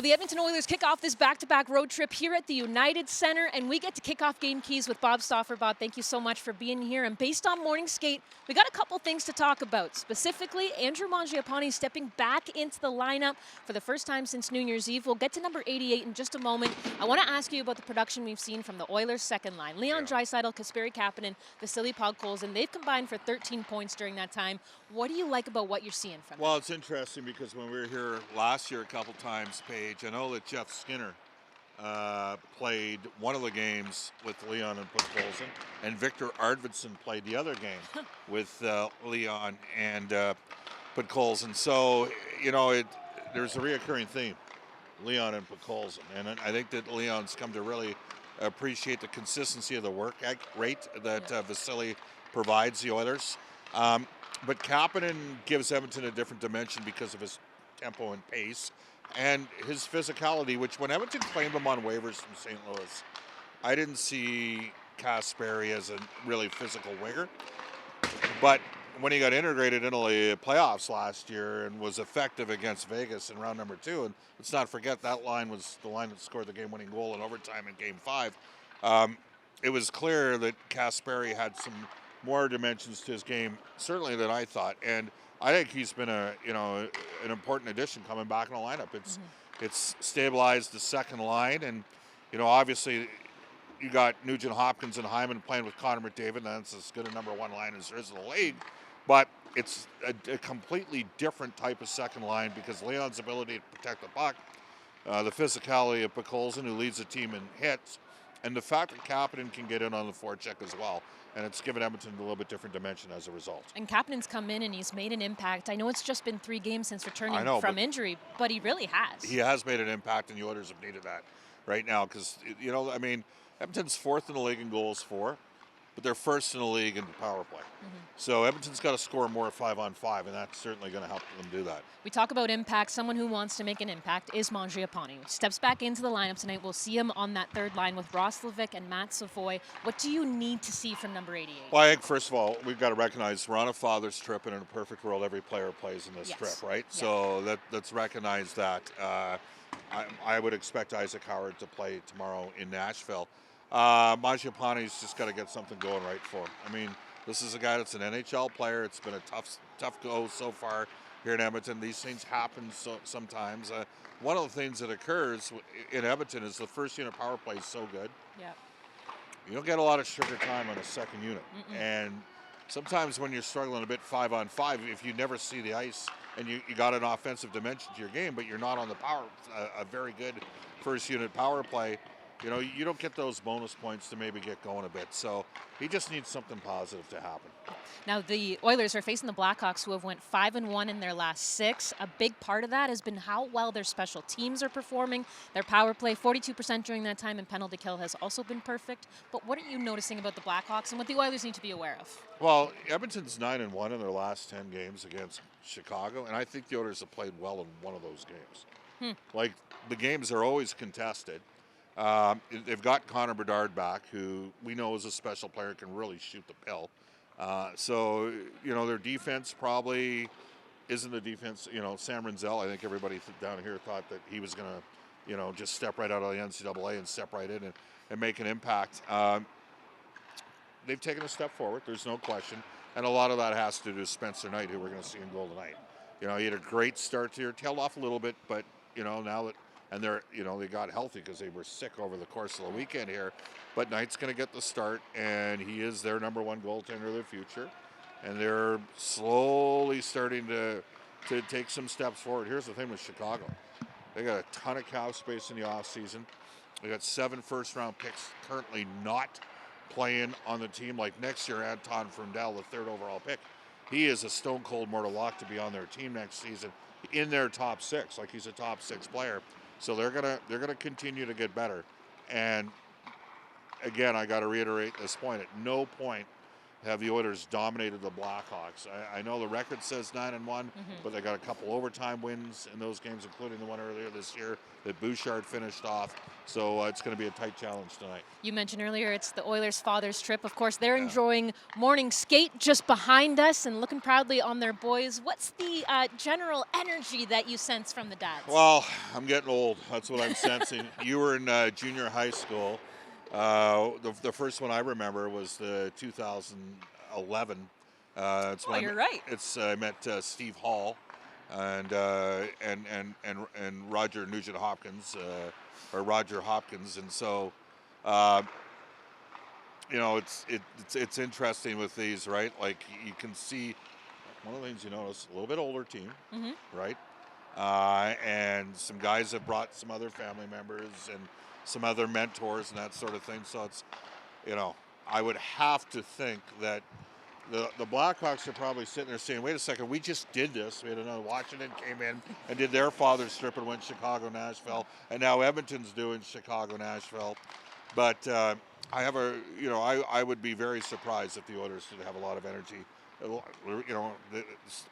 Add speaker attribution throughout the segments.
Speaker 1: Well, the Edmonton Oilers kick off this back-to-back road trip here at the United Center, and we get to kick off Game Keys with Bob Stauffer. Bob, thank you so much for being here. And based on morning skate, we got a couple things to talk about. Specifically, Andrew Mangiapane stepping back into the lineup for the first time since New Year's Eve. We'll get to number 88 in just a moment. I want to ask you about the production we've seen from the Oilers' second line. Leon Draisaitl, Kasperi Kapanen, Vasily Podkolzin, they've combined for 13 points during that time. What do you like about what you're seeing from them?
Speaker 2: Well, it's interesting because when we were here last year a couple times, Paige, I know that Jeff Skinner played one of the games with Leon and Podkolzin, and Victor Arvidsson played the other game with Leon and Podkolzin. So, you know, there's a reoccurring theme, Leon and Podkolzin. And I think that Leon's come to really appreciate the consistency of the work rate that Vasily provides the Oilers. But Kapanen gives Edmonton a different dimension because of his tempo and pace and his physicality, which when Edmonton claimed him on waivers from St. Louis, I didn't see Kasperi as a really physical winger. But when he got integrated into the playoffs last year and was effective against Vegas in round number 2, and let's not forget that line was the line that scored the game-winning goal in overtime in Game 5, it was clear that Kasperi had some more dimensions to his game, certainly than I thought, and I think he's been an important addition coming back in the lineup. It's stabilized the second line, and obviously you got Nugent Hopkins and Hyman playing with Connor McDavid. That's as good a number one line as there is in the league, but it's a completely different type of second line because Leon's ability to protect the puck, the physicality of Podkolzin, who leads the team in hits, and the fact that Kapanen can get in on the forecheck as well. And it's given Edmonton a little bit different dimension as a result. And
Speaker 1: Kapanen's come in and he's made an impact. I know it's just been 3 games since returning from injury, but he really has.
Speaker 2: He has made an impact, and the Oilers have needed that right now because, Edmonton's 4th in the league in goals for, but they're 1st in the league in power play. So Edmonton's got to score more 5-on-5, and that's certainly going to help them do that.
Speaker 1: We talk about impact. Someone who wants to make an impact is Mangiapane. Steps back into the lineup tonight. We'll see him on that third line with Roslovic and Matt Savoy. What do you need to see from number 88?
Speaker 2: Well, I think, first of all, we've got to recognize we're on a father's trip, and in a perfect world, every player plays in this trip, right?
Speaker 1: Yeah.
Speaker 2: So let's recognize that. I would expect Isaac Howard to play tomorrow in Nashville. Mangiapane's just got to get something going right for him. I mean, this is a guy that's an NHL player. It's been a tough go so far here in Edmonton. These things happen sometimes. One of the things that occurs in Edmonton is the first unit power play is so good.
Speaker 1: Yep.
Speaker 2: You don't get a lot of sugar time on a second unit. And sometimes when you're struggling a bit 5-on-5, if you never see the ice and you got an offensive dimension to your game, but you're not on the a very good first unit power play, you don't get those bonus points to maybe get going a bit. So he just needs something positive to happen.
Speaker 1: Now, the Oilers are facing the Blackhawks, who have went 5-1 in their last 6. A big part of that has been how well their special teams are performing. Their power play, 42% during that time, and penalty kill has also been perfect. But what are you noticing about the Blackhawks and what the Oilers need to be aware of?
Speaker 2: Well, Edmonton's 9-1 in their last 10 games against Chicago, and I think the Oilers have played well in one of those games. Like, the games are always contested. They've got Connor Bedard back, who we know is a special player, can really shoot the pill. So, their defense probably isn't a defense. Sam Renzel, I think everybody down here thought that he was going to, just step right out of the NCAA and step right in and make an impact. They've taken a step forward, there's no question. And a lot of that has to do with Spencer Knight, who we're going to see in goal tonight. He had a great start here, tailed off a little bit, but, now that, and they got healthy because they were sick over the course of the weekend here. But Knight's going to get the start, and he is their number 1 goaltender of the future. And they're slowly starting to take some steps forward. Here's the thing with Chicago. They got a ton of cap space in the offseason. They got 7 first-round picks currently not playing on the team. Like next year, Anton Frundell, the 3rd overall pick. He is a stone-cold mortal lock to be on their team next season in their top 6. Like, he's a top 6 player. So they're gonna continue to get better. And again, I got to reiterate this point. At no point have the Oilers dominated the Blackhawks. I know the record says 9-1, but they got a couple overtime wins in those games, including the one earlier this year that Bouchard finished off. So it's going to be a tight challenge tonight.
Speaker 1: You mentioned earlier it's the Oilers' father's trip. Of course, they're enjoying morning skate just behind us and looking proudly on their boys. What's the general energy that you sense from the dads?
Speaker 2: Well, I'm getting old. That's what I'm sensing. You were in junior high school. The first one I remember was the 2011.
Speaker 1: You're right.
Speaker 2: I met Steve Hall and Roger Nugent Hopkins, or Roger Hopkins, and so it's interesting with these, right? Like you can see one of the things you notice, a little bit older team, right? And some guys have brought some other family members and some other mentors and that sort of thing. So it's, I would have to think that the Blackhawks are probably sitting there saying, wait a second, we just did this. We had another Washington came in and did their father's trip and went Chicago, Nashville, and now Edmonton's doing Chicago, Nashville. But I would be very surprised if the Oilers did have a lot of energy.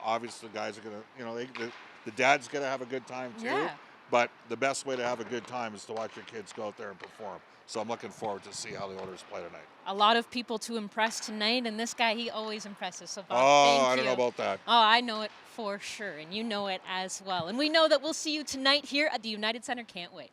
Speaker 2: Obviously the guys are going to, the dad's going to have a good time too.
Speaker 1: Yeah.
Speaker 2: But the best way to have a good time is to watch your kids go out there and perform. So I'm looking forward to see how the Oilers play tonight.
Speaker 1: A lot of people to impress tonight, and this guy, he always impresses. So, Bob,
Speaker 2: I
Speaker 1: thank
Speaker 2: don't
Speaker 1: you.
Speaker 2: know about that.
Speaker 1: Oh, I know it for sure, and you know it as well. And we know that we'll see you tonight here at the United Center. Can't wait.